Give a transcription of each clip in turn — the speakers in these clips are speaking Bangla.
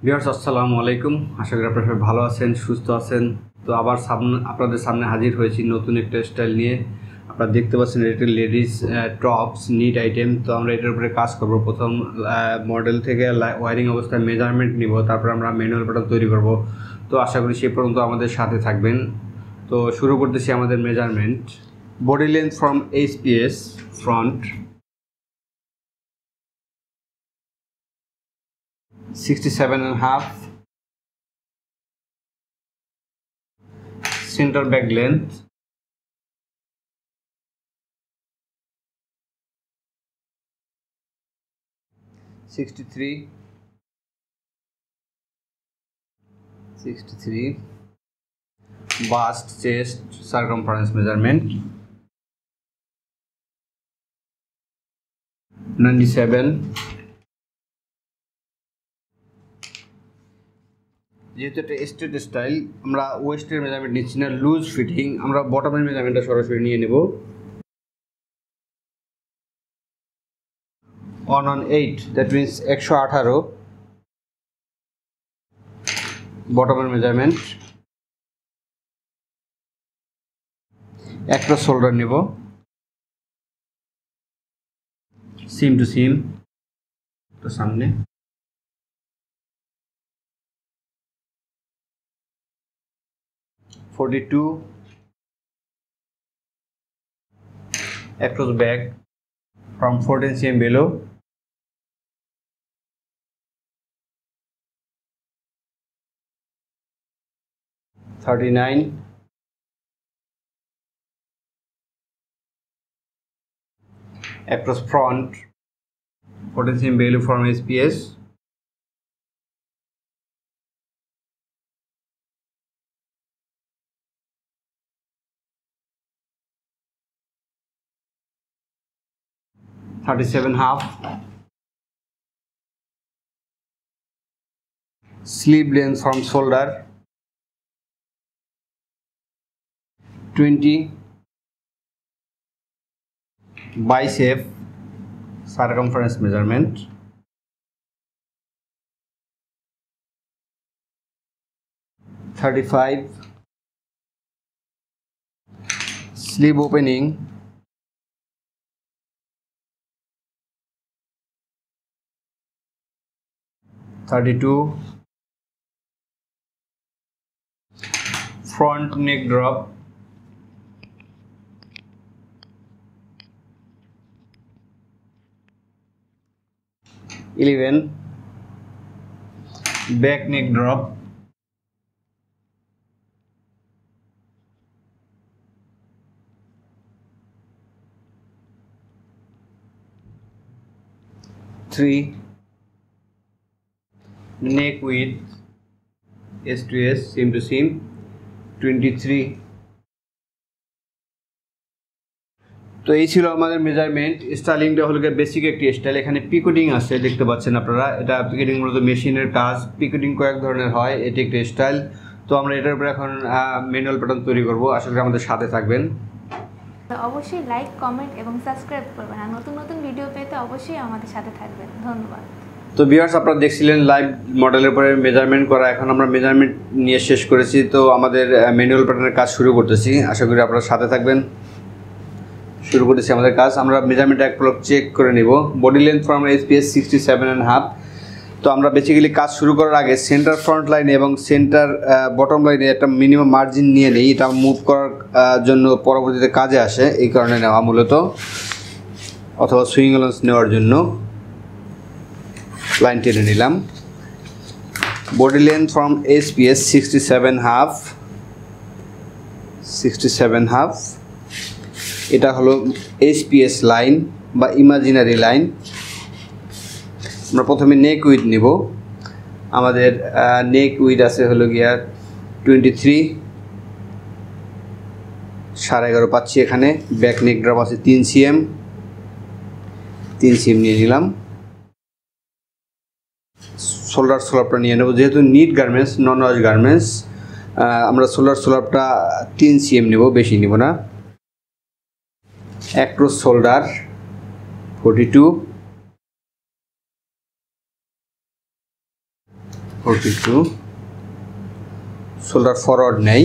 ভিউয়ার্স আসসালামু আলাইকুম। আশা করি আপনারা সবাই ভালো আছেন, সুস্থ আছেন। তো আবার আপনাদের সামনে হাজির হয়েছি নতুন একটা স্টাইল নিয়ে। আপনারা দেখতে পাচ্ছেন এটা লেডিস টপস নিট আইটেম। তো আমরা এটার উপরে কাজ করব। প্রথম মডেল থেকে ওয়ারিং অবস্থায় মেজারমেন্ট নিব, তারপর আমরা ম্যানুয়াল প্যাটার্ন তৈরি করব। তো আশা করি সে পর্যন্ত আমাদের সাথে থাকবেন। তো শুরু করতেছি আমাদের measurement. Body length from HPS front 67.5, center back length 63, bust chest circumference measurement 97। যেহেতু একটা স্ট্রেট স্টাইল, আমরা ওয়েস্টের মেজারমেন্ট নিচ্ছি না, লুজ ফিটিং। আমরা বটমের মেজারমেন্টটা সরাসরি নিয়ে নেব। 118, দ্যাট মিনস 118 বটমের মেজারমেন্ট। একটা শোল্ডার নেব, সিম টু সিম, তো সামনে 42 across back from 14 cm below, 39 across front 14 cm below from HPS, 37.5 sleeve length from shoulder, 20 bicep circumference measurement, 35 sleeve opening, 32 front neck drop, 11 back neck drop, 3 neck width S to S, seam to seam, 23। তো এই ছিল আমাদের মেজারমেন্ট। স্টাইলিংটা হলো বেসিক একটি স্টাইল। এখানে পিকোটিং আছে, দেখতে পাচ্ছেন আপনারা। এটা পিকোটিং মূলত মেশিনের কাজ। পিকোটিং কয়েক ধরনের হয়, এটি একটি স্টাইল। তো আমরা এটার উপরে এখন ম্যানুয়াল প্যাটার্ন তৈরি করব। আশা করি আমাদের সাথে থাকবেন। অবশ্যই লাইক, কমেন্ট এবং সাবস্ক্রাইব করবেন, আর নতুন নতুন ভিডিও পেতে অবশ্যই আমাদের সাথে থাকবেন। ধন্যবাদ। তো ভিউয়ার্স, আপনারা দেখছিলেন লাইভ মডেলের পরে মেজারমেন্ট করা। এখন আমরা মেজারমেন্ট নিয়ে শেষ করেছি। তো আমাদের ম্যানুয়াল প্যাটার্নের কাজ শুরু করতেছি। আশা করি আপনারা সাথে থাকবেন। শুরু করেছি আমাদের কাজ। আমরা মেজারমেন্ট এক ব্লক চেক করে নিব। Body length from HPS 67.5। তো আমরা বেসিক্যালি কাজ শুরু করার আগে সেন্টার ফ্রন্ট লাইনে এবং সেন্টার বটম লাইনে একটা মিনিমাম মার্জিন নিয়ে নিই। এটা মুভ করার জন্য পরবর্তীতে কাজে আসে, এই কারণে নেওয়া মূলত, অথবা সুইং অ্যালাউন্স নেওয়ার জন্য। লাইন টেনে নিলাম। Body length from HPS 67.5। এটা হলো HPS লাইন বা ইমাজিনারি লাইন। আমরা প্রথমে নেক উইথ নিব। আমাদের নেক উইথ আছে হলো গিয়া 23, 11.5 পাচ্ছি এখানে। ব্যাক নেক ড্রপ আছে 3 cm, 3 cm নিয়ে নিলাম। শোল্ডার স্লোপটা নিয়ে নেব। যেহেতু নিট গার্মেন্টস, নন ওয়াশ গার্মেন্টস, আমরা শোল্ডার স্লোপটা 3 cm নেব, বেশি নিব না। অ্যাক্রস শোল্ডার 42, 42 শোল্ডার ফরওয়ার্ড নেই,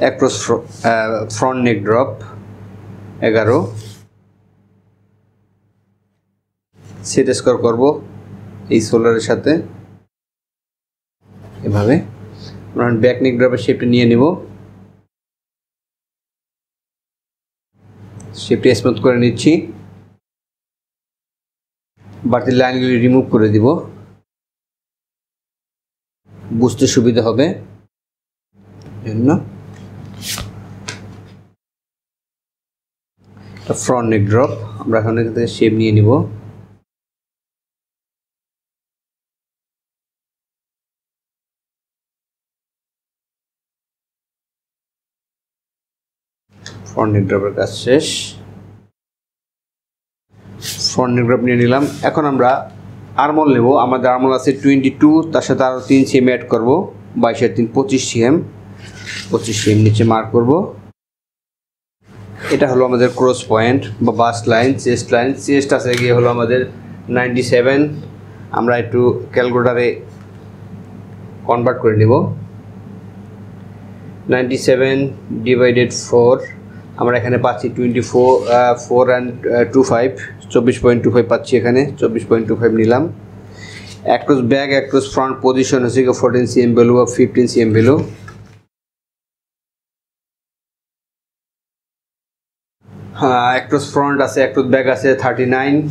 অ্যাক্রস ফ্রন্ট নেক ড্রপ 11, সেট স্কোর করব এই শোল্ডারের সাথে এভাবে। আমরা ব্যাক নেক ড্রপের শেপটা নিয়ে নেব, শেপটি স্মুথ করে নিচ্ছি, বাড়তি লাইনগুলি রিমুভ করে দিব, বুঝতে সুবিধা হবে জন্য। ফ্রন্ট নেক ড্রপ আমরা এখান থেকে শেপ নিয়ে নিব, ফ্রন্ট নেক ড্রপের কাজ শেষ। ফ্রন্ট নেক ড্রপ নিয়ে নিলাম। এখন আমরা আর্মল নেব। আমাদের আর্মল আছে 22, তার সাথে আরও 3 cm অ্যাড করব, 22 3 25 cm, 25 cm নিচে মার্ক করব। এটা হলো আমাদের ক্রস পয়েন্ট বা bust line, chest line. Chest আছে গিয়ে হলো আমাদের 97, আমরা একটু ক্যালকুলেটারে কনভার্ট করে নেব। 97 ডিভাইডেড 4, আমরা এখানে পাচ্ছি 24 and 25, 24.25 পাচ্ছি এখানে, 24.25 নিলাম। Across back across front position হচ্ছে 14 cm ভ্যালু বা 15 cm ভ্যালু। হ্যাঁ, অ্যাক্রস ফ্রন্ট আছে, অ্যাক্রস ব্যাক আছে 39,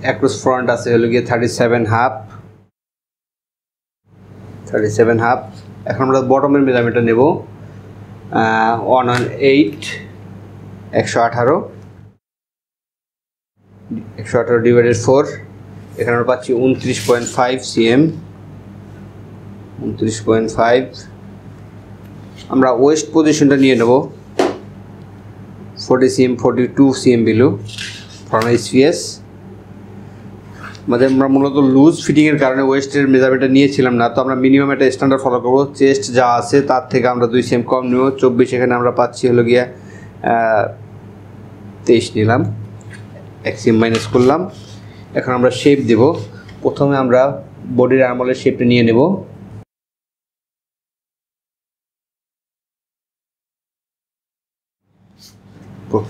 অ্যাক্রস ফ্রন্ট আছে হলো গিয়ে 37.5। এখন আমরা বটমের মেজারমেন্টটা নেব, 118, 118 ডিভাইডেড 4, এখানে আমরা পাচ্ছি 29.5 cm, 29.5। আমরা ওয়েস্ট পজিশনটা নিয়ে নেব 40 cm, 42 cm below from SPS। আমরা মূলত লুজ ফিটিংয়ের কারণে ওয়েস্টের মেজারমেন্টটা নিয়েছিলাম না, তো আমরা মিনিমাম একটা স্ট্যান্ডার্ড ফলো করবো। চেস্ট যা আছে তার থেকে আমরা 2 cm কম নেব, 24, এখানে আমরা পাচ্ছি হলো গিয়া 23 নিলাম, 1 cm মাইনাস করলাম। এখন আমরা শেপ দেব। প্রথমে আমরা বডির আর্মলের শেপটা নিয়ে নেব,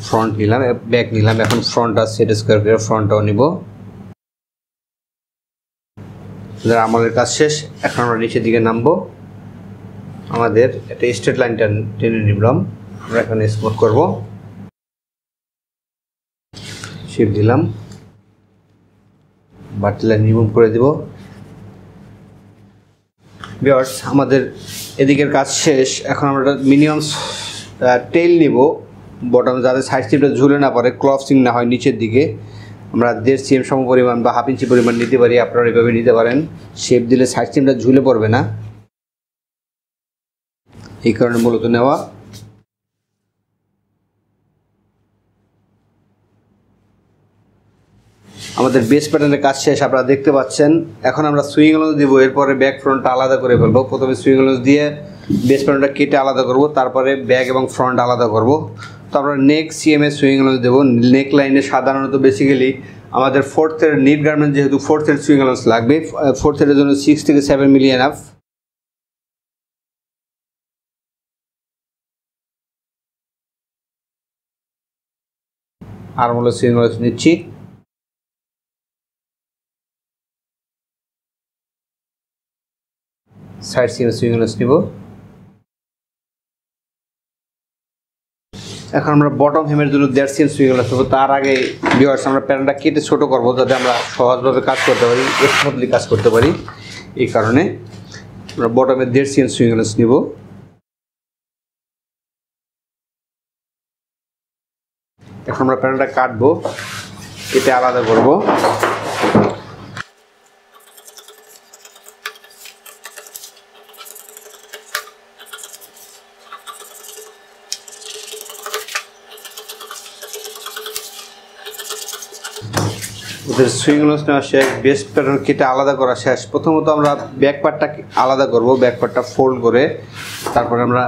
ফ্রন্ট নিলাম, ব্যাক নিলাম। এখন ফ্রন্টটা সেট স্কোয়ার করে ফ্রন্টটাও নিব। আমাদের কাজ শেষ। এখন আমরা নিচের দিকে নামবো। আমাদের একটা স্ট্রেট লাইনটা টেনে নিলাম, আমরা এখানে স্মুথ করব, শেপ দিলাম, বাড়তি লাইন রিমুভ করে দিব। ভিউয়ার্স, আমাদের এদিকের কাজ শেষ। এখন আমরা মিনিমাম টেল নিব বটম, যাতে সাইড স্ট্রিপটা ঝুলে না পড়ে, ক্লপসিং না হয় নিচের দিকে। আমরা 1.5 cm সম পরিমাণ বা 1/2 ইঞ্চি পরিমাণ নিতে পারি, আপনারা এভাবে নিতে পারেন। শেপ দিলে সাইড স্ট্রিপটা ঝুলে পড়বে না, এই কারণে মূলত নেওয়া। আমাদের বেস প্যাটার্নের কাজ শেষ, আপনারা দেখতে পাচ্ছেন। এখন আমরা সুইং এলোজ দিব, এরপরে ব্যাক ফ্রন্টটা আলাদা করে ফেলবো। প্রথমে সুইং এলোজ দিয়ে বেস প্যাটার্নটা কেটে আলাদা করব, তারপরে ব্যাক এবং ফ্রন্ট আলাদা করব। তো আমরা নেক সিএমএ সুইং এলোজ দেবো। নেক লাইনে সাধারণত বেসিক্যালি আমাদের 4th থ্রেড নিট গার্মেন্ট, যেহেতু 4th থ্রেড সুইং এলোজ লাগবে, 4th থ্রেডের জন্য 6 থেকে 7 মিলি এনাফ। আর্মহোলের সুইং এলোজ নিচ্ছি, সাইড সিএম সুইং এলোজ নিব। এখন আমরা বটম হেমের জন্য 1.5 cm সুইং এলোজ নেব। তার আগে ভিউয়ার্স, আমরা প্যাটার্নটা কেটে ছোট করব, যাতে আমরা সহজভাবে কাজ করতে পারি, স্মুথলি কাজ করতে পারি। এই কারণে আমরা বটমে 1.5 cm সুইং এলোজ নিব। এখন আমরা প্যাটার্নটা কাটবো, কেটে আলাদা করব। ওদের সুইং এলোজ নেওয়া শেষ, বেস প্যাটার্ন কেটে আলাদা করা শেষ। প্রথমত আমরা ব্যাক পার্টটা আলাদা করব, ব্যাক পার্টটা ফোল্ড করে, তারপরে আমরা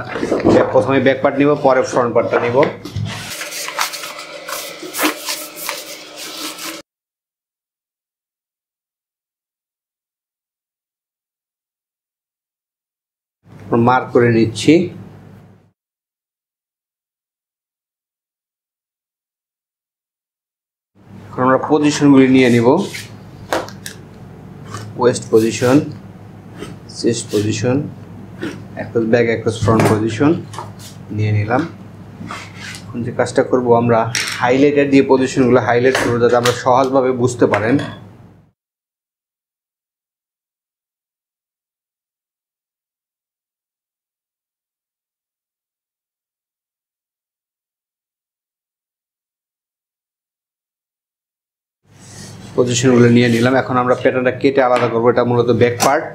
প্রথমে ব্যাক পার্ট নিব, পরে ফ্রন্ট পার্টটা নিব। মার্ক করে নিচ্ছি। এখন আমরা পজিশনগুলি নিয়ে নিব। West position, chest position, across back, across front position নিয়ে নিলাম। এখন যে কাজটা করব, আমরা হাইলাইটার দিয়ে পজিশনগুলো হাইলাইট করব যাতে আমরা সহজভাবে বুঝতে পারেন। পজিশনগুলো নিয়ে নিলাম। এখন আমরা প্যাটার্নটা কেটে আলাদা করবো। এটা মূলত ব্যাক পার্ট।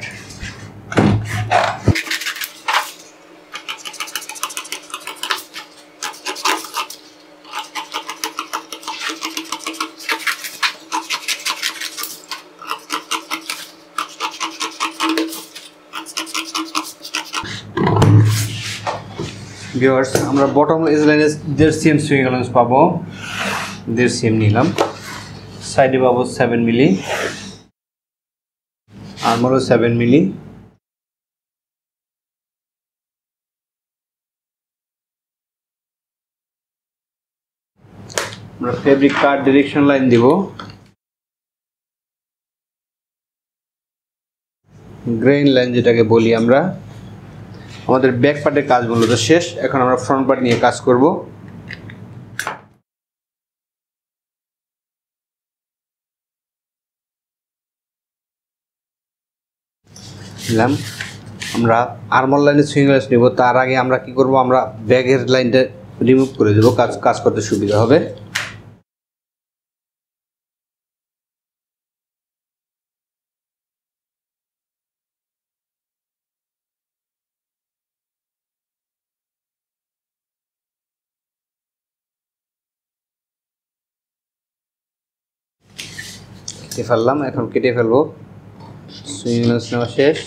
ভিউয়ার্স, আমরা বটম এজ লাইনে 1.5 cm সুইং অ্যালাউন্স পাবো। 1.5 cm নিলাম। সাইডে পাবো 7 মিলি, আর্মরও 7 মিলি। আমরা ফেব্রিক কাট ডিরেকশন লাইন দিব। গ্রেইন লাইন যেটাকে বলি আমরা। আমাদের ব্যাক পার্টের কাজ মূলত শেষ। এখন আমরা ফ্রন্ট পার্ট নিয়ে কাজ করব। আমরা আর্মর লাইনে সুইং লেস নিব। তার আগে আমরা কি করব, আমরা ব্যাগের লাইনটা রিমুভ করে দেব, কাজ করতে সুবিধা হবে। কেটে ফেললাম। এখন কেটে ফেলবো। সুইং লেস নেওয়া শেষ।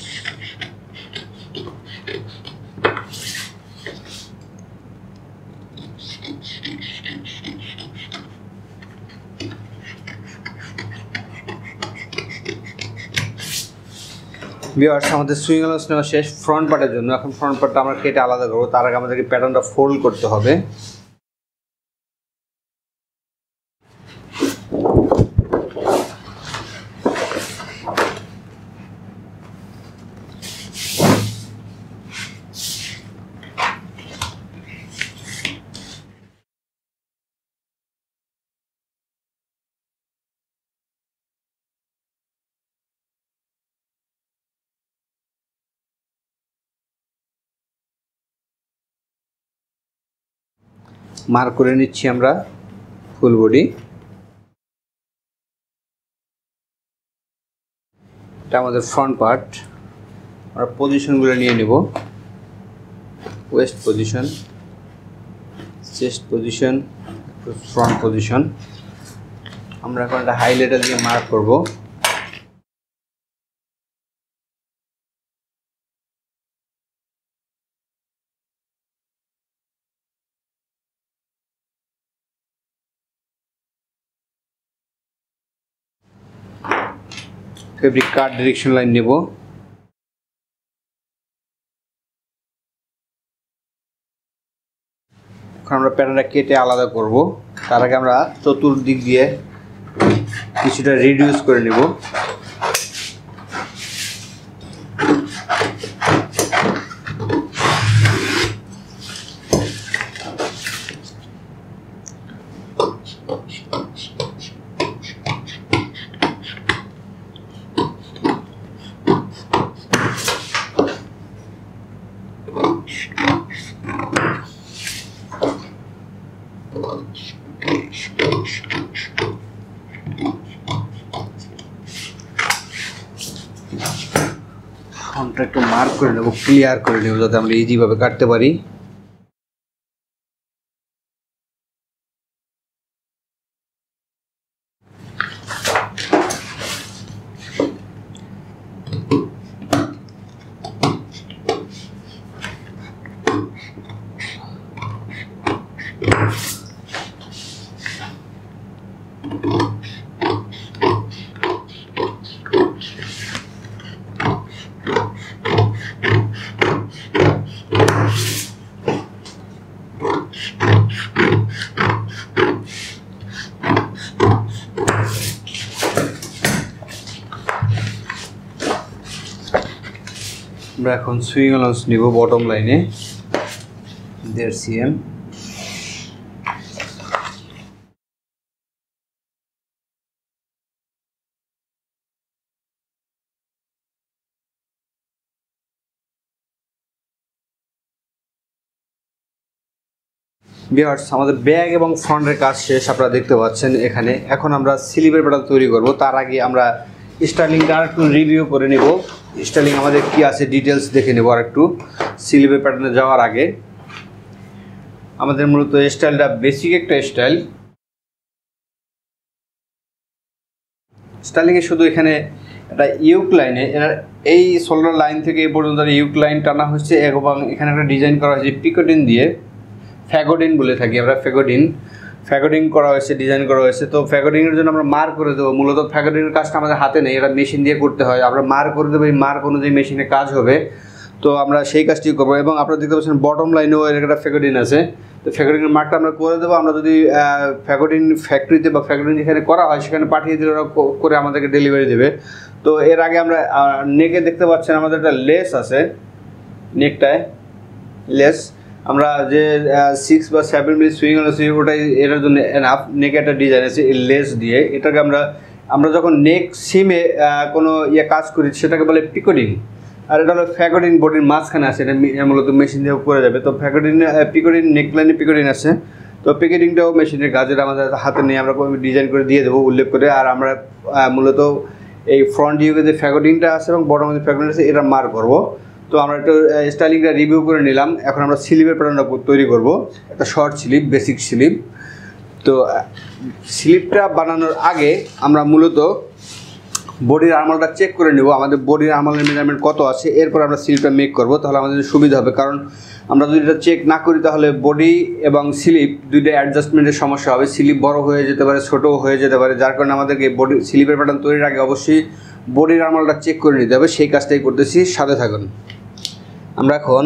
ভিউয়ার্স, আমাদের সুইং অ্যালাউন্স নেওয়া শেষ ফ্রন্ট পার্টের জন্য। এখন ফ্রন্ট পার্টটা আমরা কেটে আলাদা করবো। তার আগে আমাদেরকে প্যাটার্নটা ফোল্ড করতে হবে। মার্ক করে নিচ্ছি আমরা ফুল বডি। এটা আমাদের ফ্রন্ট পার্ট। আমরা পজিশনগুলো নিয়ে নেব। West position, chest position, front position. আমরা এখন একটা হাইলাইটার দিয়ে মার্ক করব। ফেব্রিক কাট ডিরেকশন লাইন নেব। এখন আমরা প্যাটার্নটা কেটে আলাদা করব। তার আগে আমরা চতুর্দিক দিয়ে কিছুটা রিডিউস করে নেব। ফ্রন্টটা একটু মার্ক করে নেব, ক্লিয়ার করে নেব যাতে আমরা ইজিভাবে কাটতে পারি। আমরা এখন সুইং অ্যালাউন্স নিব বটম লাইনে 1.5 cm। ভিউয়ার্স, আমাদের ব্যাক এবং ফ্রন্টের কাজ শেষ, আপনারা দেখতে পাচ্ছেন এখানে। এখন আমরা স্লিভের প্যাটার্ন তৈরি করব। তার আগে আমরা স্টাইলিংটা একটু রিভিউ করে নেব। স্টাইলিং আমাদের কি আছে ডিটেলস দেখে নেব আর একটু। স্লিভের প্যাটার্নে যাওয়ার আগে আমাদের মূলত স্টাইলটা বেসিক একটা স্টাইল। স্টাইলিংয়ে শুধু এখানে একটা ইউক লাইনে এই শোল্ডার লাইন থেকে এই পর্যন্ত ইউক লাইন টানা হচ্ছে এবং এখানে একটা ডিজাইন করা হয়েছে পিকোটিন দিয়ে, ফ্যাগোডিন বলে থাকি আমরা, ফ্যাগোডিং করা হয়েছে, ডিজাইন করা হয়েছে। তো ফ্যাগোডিংয়ের জন্য আমরা মার্ক করে দেবো। মূলত ফ্যাগোডিংয়ের কাজটা আমাদের হাতে নেই, এটা মেশিন দিয়ে করতে হয়। আমরা মার্ক করে দেবো, এই মার্ক অনুযায়ী মেশিনে কাজ হবে। তো আমরা সেই কাজটি করবো এবং আপনারা দেখতে পাচ্ছেন বটম লাইনেও এর একটা ফ্যাগোডিন আছে। তো ফ্যাগোডিংয়ের মার্কটা আমরা করে দেবো। আমরা যদি ফ্যাগোডিন ফ্যাক্টরিতে বা ফ্যাগোডিন যেখানে করা হয় সেখানে পাঠিয়ে দিলে ওরা করে আমাদেরকে ডেলিভারি দেবে। তো এর আগে আমরা নেকে দেখতে পাচ্ছেন আমাদের একটা লেস আছে, নেকটায় লেস। আমরা যে 6 বা 7 মিনিট সুইং আছে ওটাই এটার জন্য এনাফ। নেকে একটা ডিজাইন আছে এই লেস দিয়ে। এটাকে আমরা যখন নেক সিমে কোনো কাজ করি সেটাকে বলে পিকোডিং। আর এটা হলো ফ্যাগোডিন, বডির মাঝখানে আছে, এটা মূলত মেশিন দিয়েও করে যাবে। তো পিকোডিন নেকলাইনে পিকোডিন আছে। তো পিকোডিংটাও মেশিনের কাজ, এটা আমাদের হাতে নিয়ে আমরা ডিজাইন করে দিয়ে দেবো উল্লেখ করে। আর আমরা মূলত এই ফ্রন্ট ইউকে যে ফ্যাগোডিংটা আছে এবং বটম যে ফ্যাগোডিং আছে এটা মার্ক করবো। তো আমরা একটু স্টাইলিংটা রিভিউ করে নিলাম। এখন আমরা স্লিভের প্যাটার্নটা তৈরি করব, একটা শর্ট স্লিভ, বেসিক স্লিভ। তো স্লিভটা বানানোর আগে আমরা মূলত বডির আর্মলটা চেক করে নেব, আমাদের বডির আর্মলের মেজারমেন্ট কত আছে। এরপর আমরা স্লিভটা মেক করব, তাহলে আমাদের সুবিধা হবে। কারণ আমরা যদি এটা চেক না করি তাহলে বডি এবং স্লিভ দুইটা অ্যাডজাস্টমেন্টের সমস্যা হবে। স্লিভ বড় হয়ে যেতে পারে, ছোটও হয়ে যেতে পারে, যার কারণে আমাদেরকে বডি স্লিভের প্যাটার্ন তৈরির আগে অবশ্যই বডির আর্মলটা চেক করে নিতে হবে। সেই কাজটাই করতেছি, সাথে থাকুন। আমরা এখন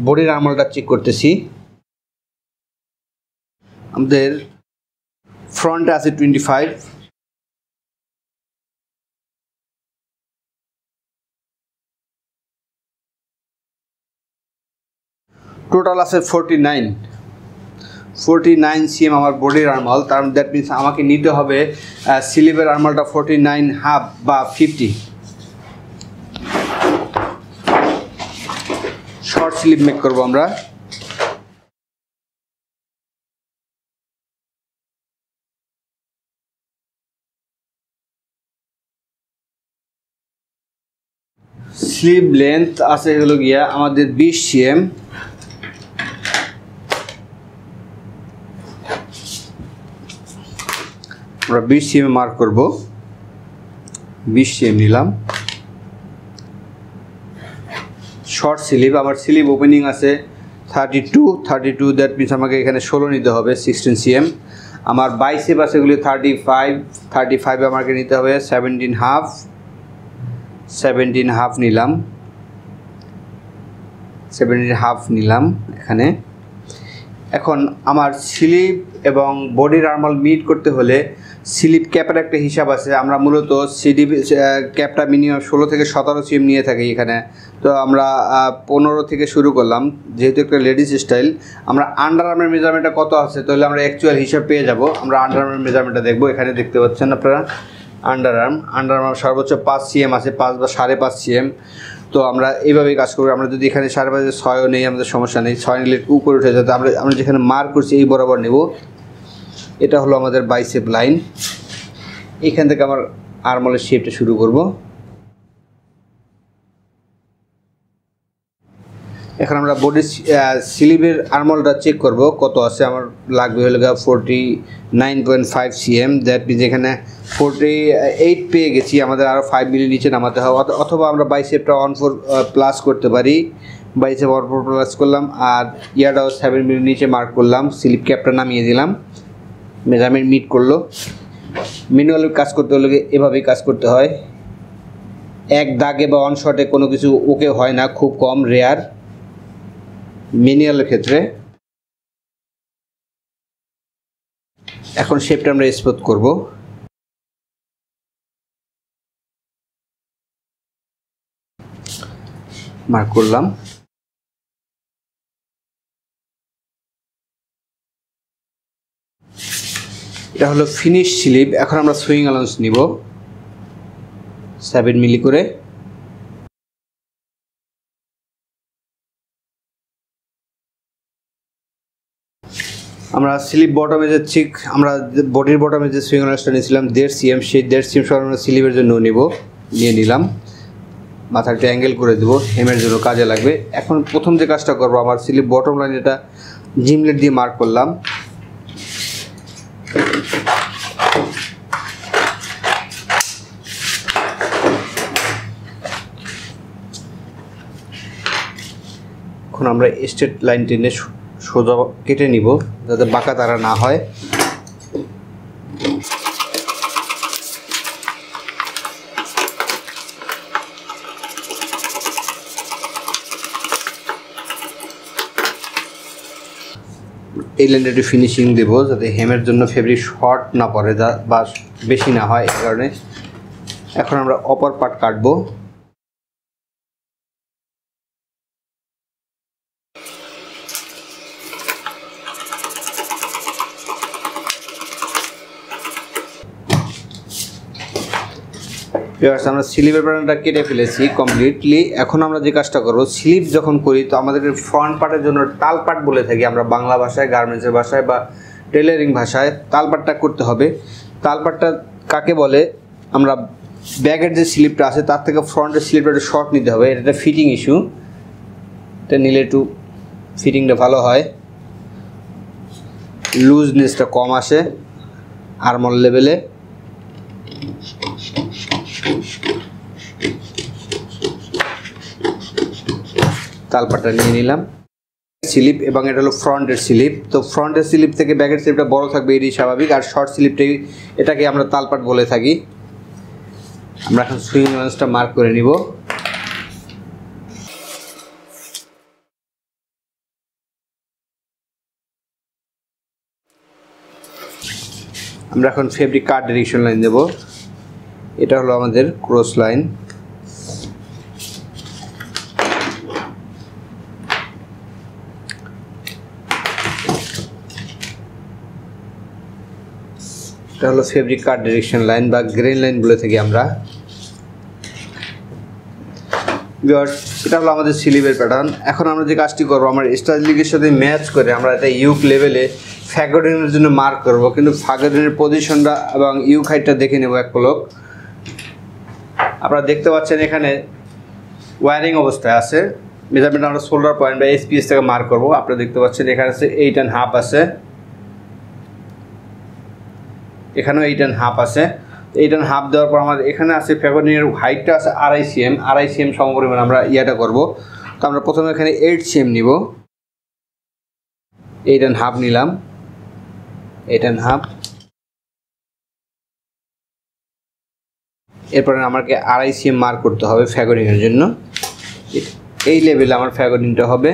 বডির আর্মলটা চেক করতেছি। আমাদের ফ্রন্টে আছে 25, টোটাল আছে 49 সিএম আমার বডির আর্মল। তার দ্যাট মিনস আমাকে নিতে হবে স্লিভের আর্মলটা 49.5 বা 50। শর্ট স্লিভ মেক করব আমরা। স্লিভ লেন্থ আছে হলো গিয়া আমাদের 20 সিএম। আমরা 20 সিএম মার্ক করব, 20 সিএম নিলাম। শর্ট স্লিভ, আমার স্লিভ ওপেনিং আছে 32, দ্যাট মিনস আমাকে এখানে 16 নিতে হবে, 16 সিএম। আমার বাইসেপ আছে এগুলি 35 আমাকে নিতে হবে 17.5 নিলাম, 17.5 নিলাম এখানে। এখন আমার স্লিভ এবং বডির আর্মল মিট করতে হলে স্লিভ ক্যাপের একটা হিসাব আছে। আমরা মূলত ক্যাপটা মিনিমাম 16 থেকে 17 সিএম নিয়ে থাকি এখানে। তো আমরা 15 থেকে শুরু করলাম, যেহেতু একটা লেডিস স্টাইল। আমরা আন্ডার আর্মের মেজারমেন্টটা কত আছে তাহলে আমরা অ্যাকচুয়াল হিসাব পেয়ে যাব। আমরা আন্ডার আর্মের মেজারমেন্টটা দেখবো। এখানে দেখতে পাচ্ছেন আপনারা আন্ডার আর্ম সর্বোচ্চ 5 সিএম আছে, 5 বা 5.5 সিএম। তো আমরা এইভাবেই কাজ করবো। আমরা যদি এখানে 5.5 6ও নেই আমাদের সমস্যা নেই, 6 নিলে উপরে উঠে যাতে আমরা যেখানে মার্ক করছি এই বরাবর নেব। এটা হলো আমাদের বাইসেপ লাইন। এখান থেকে আমার আর্মলের শেপটা শুরু করব। এখন আমরা বডি স্লিভের আর্মলটা চেক করব কত আছে। আমার লাগবে হলো 49.5 সিএম। দ্যাট মিনস এখানে 48 পেয়ে গেছি, আমাদের আরও 5 মিলি নিচে নামাতে হবে। অথবা আমরা বাইসেপটা 1.4 প্লাস করতে পারি। বাইসেপ 1.4 প্লাস করলাম আর ইয়াটাও 7 মিলি নিচে মার্ক করলাম। স্লিভ ক্যাপটা নামিয়ে দিলাম, মেজারমেন্ট মিট করলো। ম্যানুয়ালি কাজ করতে হলে এভাবেই কাজ করতে হয়। এক দাগে বা অন শটে কোনো কিছু ওকে হয় না, খুব কম, রেয়ার ম্যানুয়ালের ক্ষেত্রে। এখন শেপটা আমরা স্মুথ করব। মার্ক করলাম। এটা হলো ফিনিশ স্লিপ। এখন আমরা সুইং অ্যালাউন্স নিব 7 মিলি করে। আমরা স্লিপ বটমে যে ঠিক আমরা বডির বটমে যে সুইং অ্যালাউন্সটা নিয়েছিলাম 1.5 cm, সেই 1.5 cm সহ আমরা স্লিপের জন্য নিয়ে নিলাম। মাথাটা অ্যাঙ্গেল করে দেবো, হেমের জন্য কাজে লাগবে। এখন প্রথম যে কাজটা করবো, আমার স্লিপ বটম লাইন এটা জিমলেট দিয়ে মার্ক করলাম। এখন আমরা স্ট্রেট লাইন টেনে সোজা কেটে নিব যাতে বাঁকা তারা না হয়। এই লাইনটা একটু ফিনিশিং দেবো যাতে হেমের জন্য ফেব্রিক শর্ট না পড়ে বা বেশি না হয়, এই কারণে। এখন আমরা অপর পার্ট কাটবো। আমরা স্লিপের প্যাটার্নটা কেটে ফেলেছি কমপ্লিটলি। এখন আমরা যে কাজটা করবো, স্লিপ যখন করি তো আমাদের ফ্রন্ট পার্টের জন্য তাল পাট বলে থাকি আমরা বাংলা ভাষায়, গার্মেন্টসের ভাষায় বা টেলারিং ভাষায়। তাল পাটটা করতে হবে। তাল পাটটা কাকে বলে, আমরা ব্যাগের যে স্লিপটা আছে তার থেকে ফ্রন্টের স্লিপটা একটু শর্ট নিতে হবে। এটা একটা ফিটিং ইস্যু, এটা নিলে একটু ফিটিংটা ভালো হয়, লুজনেসটা কম আসে আর্মল লেভেলে। তালপাটটা নিয়ে নিলাম। স্লিপ এবং এটা হলো ফ্রন্টের স্লিপ। তো ফ্রন্টের স্লিপ থেকে ব্যাকের স্লিপটা বড় থাকবে, এটাই স্বাভাবিক। আর শর্ট স্লিপটাই এটাকে আমরা তালপাট বলে থাকি। আমরা এখন সুইং অ্যালাউন্সটা মার্ক করে নিব। আমরা এখন ফেব্রিক কাট ডিরেকশন লাইন দেব। এটা হলো আমাদের ক্রস লাইন। এটা হলো ফেব্রিক কাট ডিরেকশন লাইন বা গ্রেন লাইন বলে থাকি আমরা। এটা হলো আমাদের স্লিপের প্যাটার্ন। এখন আমরা যে কাজটি করবো, আমরা স্টাইলিংয়ের সাথে ম্যাচ করে আমরা এটা ইউক লেভেলে ফ্যাগোডিনের জন্য মার্ক করব। কিন্তু ফ্যাগোডিনের পজিশনটা এবং ইউক হাইটটা দেখে নেব এক পলক। আপনারা দেখতে পাচ্ছেন এখানে ওয়ারিং অবস্থায় আছে। মেজারমেন্ট আমরা শোল্ডার পয়েন্ট বা এসপিএস থেকে মার্ক করবো। আপনারা দেখতে পাচ্ছেন এখানে আছে 8.5 আছে, এখানেও 8.5 আছে। 8.5 দেওয়ার পর আমাদের এখানে আছে ফ্যাগোডিনের হাইটটা আছে 2.5 cm। 2.5 cm সমপরিমাণ আমরা ইয়াটা করব। তো আমরা প্রথমে এখানে 8 cm নিব, 8.5 নিলাম, 8.5। এরপরে আমাকে 2.5 cm মার্ক করতে হবে ফ্যাগোডিনের জন্য। এই লেভেলে আমার ফ্যাগোডিনটা হবে।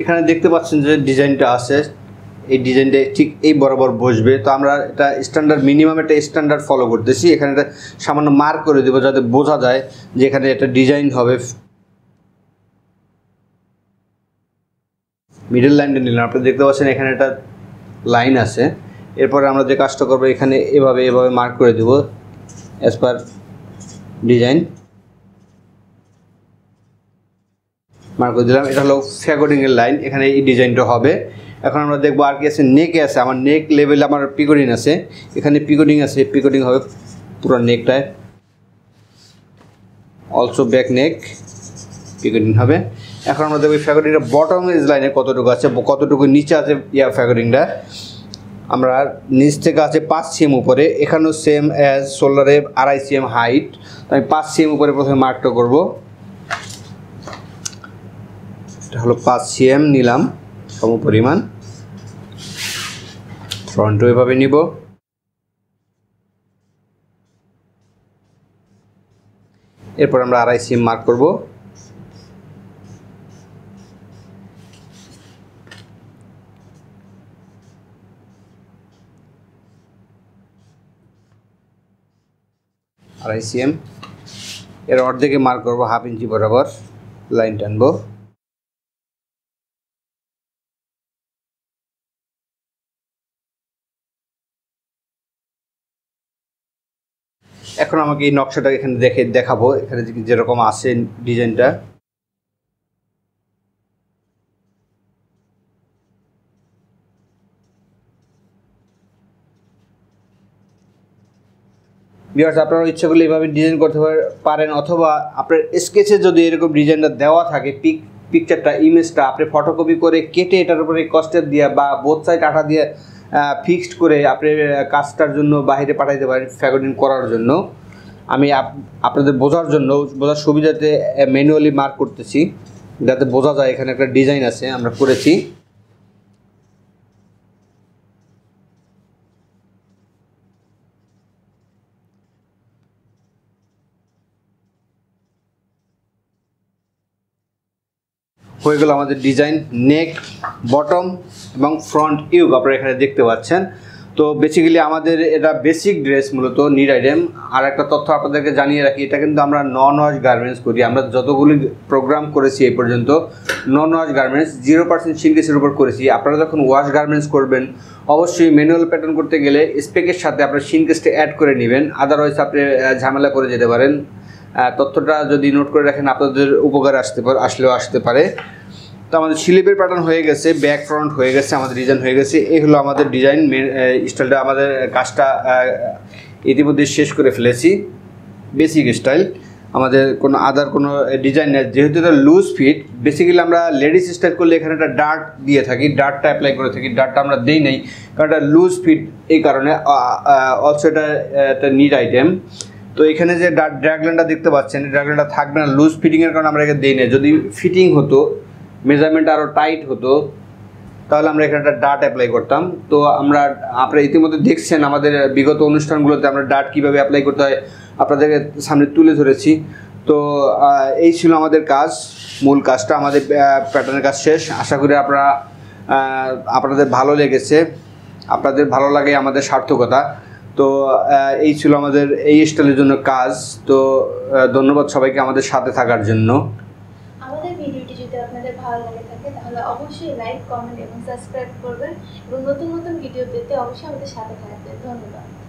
এখানে দেখতে পাচ্ছেন যে ডিজাইনটা আছে, এই ডিজাইনটা ঠিক এই বরাবর বসবে। তো আমরা এটা স্ট্যান্ডার্ড মিনিমাম একটা স্ট্যান্ডার্ড ফলো করতেছি। এখানে এটা সামান্য মার্ক করে দেবো যাতে বোঝা যায় যে এখানে একটা ডিজাইন হবে। মিডল লাইনটা নিলাম। আপনারা দেখতে পাচ্ছেন এখানে একটা লাইন আছে। এরপরে আমরা যে কাজটা করবো, এখানে এভাবে মার্ক করে দেবো অ্যাজ পার ডিজাইন। মার্ক করে দিলাম। এটা হলো ফ্যাগোডিংয়ের লাইন, এখানে এই ডিজাইনটা হবে। এখন আমরা দেখবো আর কি আছে, নেকে আছে। আমার নেক লেভেলে আমার পিকোডিং আছে, এখানে পিকোডিং আছে, পিকোডিং হবে পুরো নেকটায়। অলসো ব্যাক নেক পিকোডিং হবে। এখন আমরা দেখবো ফ্যাগোডিংটা বটম এজ লাইনে কতটুকু আছে, কতটুকু নিচে আছে ফ্যাগোডিংটা। আমরা নিচ থেকে আছে 5 cm উপরে, এখানেও সেম অ্যাজ শোল্ডারে 2.5 cm হাইট। আমি 5 cm উপরে প্রথমে মার্কটা করব। এটা হলো 5 cm নিলাম সম পরিমাণ। ফ্রন্টও এভাবে নিব। এরপর আমরা 2.5 cm মার্ক করব। 2.5 cm। এর অর্ধেকে মার্ক করবো 1/2 ইঞ্চি বরাবর লাইন টানবো। এখন আমাকে এই নকশাটা এখানে দেখাবো, এখানে যেরকম আছে ডিজাইনটা। ভিউয়ার্স, আপনারা ইচ্ছা করলে এইভাবে ডিজাইন করতে পারেন, অথবা আপনার স্কেচে যদি এরকম ডিজাইনটা দেওয়া থাকে, পিকচারটা ইমেজটা আপনি ফটোকপি করে কেটে এটার উপরে কস্টেপ দিয়ে বা বোথ সাইড আঠা দিয়ে ফিক্সড করে আপনি কাজটার জন্য বাইরে পাঠাইতে পারেন ফ্যাগোডিং করার জন্য। আমি আপনাদের বোঝার সুবিধাতে ম্যানুয়ালি মার্ক করতেছি, যাতে বোঝা যায় এখানে একটা ডিজাইন আছে আমরা করেছি। হয়ে গেল আমাদের ডিজাইন। নেক, বটম এবং ফ্রন্ট ইউক আপনারা এখানে দেখতে পাচ্ছেন। তো বেসিক্যালি আমাদের এটা বেসিক ড্রেস, মূলত নিড আইটেম। আর একটা তথ্য আপনাদেরকে জানিয়ে রাখি, এটা কিন্তু আমরা নন ওয়াশ গার্মেন্টস করি। আমরা যতগুলি প্রোগ্রাম করেছি এই পর্যন্ত নন ওয়াশ গার্মেন্টস 0% সিনকেসের উপর করেছি। আপনারা যখন ওয়াশ গার্মেন্টস করবেন অবশ্যই ম্যানুয়াল প্যাটার্ন করতে গেলে স্পেকের সাথে আপনার সিনকেসটা অ্যাড করে নেবেন, আদারওয়াইজ আপনি ঝামেলা করে যেতে পারেন। তথ্যটা যদি নোট করে রাখেন আপনাদের উপকারে আসতে পারে। তো আমাদের স্লিপের প্যাটার্ন হয়ে গেছে, ব্যাক ফ্রন্ট হয়ে গেছে, আমাদের ডিজাইন হয়ে গেছে। এই হলো আমাদের ডিজাইন স্টাইলটা। আমাদের কাজটা ইতিমধ্যে শেষ করে ফেলেছি। বেসিক স্টাইল, আমাদের কোনো কোনো ডিজাইন নেই, যেহেতু এটা লুজ ফিট। বেসিক্যালি আমরা লেডিস স্টাইল করলে এখানে একটা ডার্ট দিয়ে থাকি, ডার্টটা অ্যাপ্লাই করে থাকি। ডার্টটা আমরা দিই নাই কারণ এটা লুজ ফিট, এই কারণে। অলসো এটা একটা নিড আইটেম। তো এখানে যে ড্র্যাগলাইনটা দেখতে পাচ্ছেন, ড্র্যাগলাইনটা থাকবে না লুজ ফিটিংয়ের কারণে আমরা এখানে দিই না। যদি ফিটিং হতো, মেজারমেন্ট আরও টাইট হতো, তাহলে আমরা এখানে একটা ডার্ট অ্যাপ্লাই করতাম। তো আপনারা ইতিমধ্যে দেখছেন আমাদের বিগত অনুষ্ঠানগুলোতে আমরা ডার্ট কীভাবে অ্যাপ্লাই করতে হয় আপনাদেরকে সামনে তুলে ধরেছি। তো এই ছিল আমাদের কাজ, মূল কাজটা। আমাদের প্যাটার্নের কাজ শেষ। আশা করি আপনাদের ভালো লেগেছে। আপনাদের ভালো লাগে আমাদের সার্থকতা। তো এই ছিল আমাদের এই স্টাইলের জন্য কাজ। তো ধন্যবাদ সবাইকে আমাদের সাথে থাকার জন্য। আমাদের ভিডিওটি যদি আপনাদের ভালো লাগে থাকে তাহলে অবশ্যই লাইক, কমেন্ট এবং সাবস্ক্রাইব করবেন এবং নতুন নতুন ভিডিও পেতে অবশ্যই আমাদের সাথে থাকবেন। ধন্যবাদ।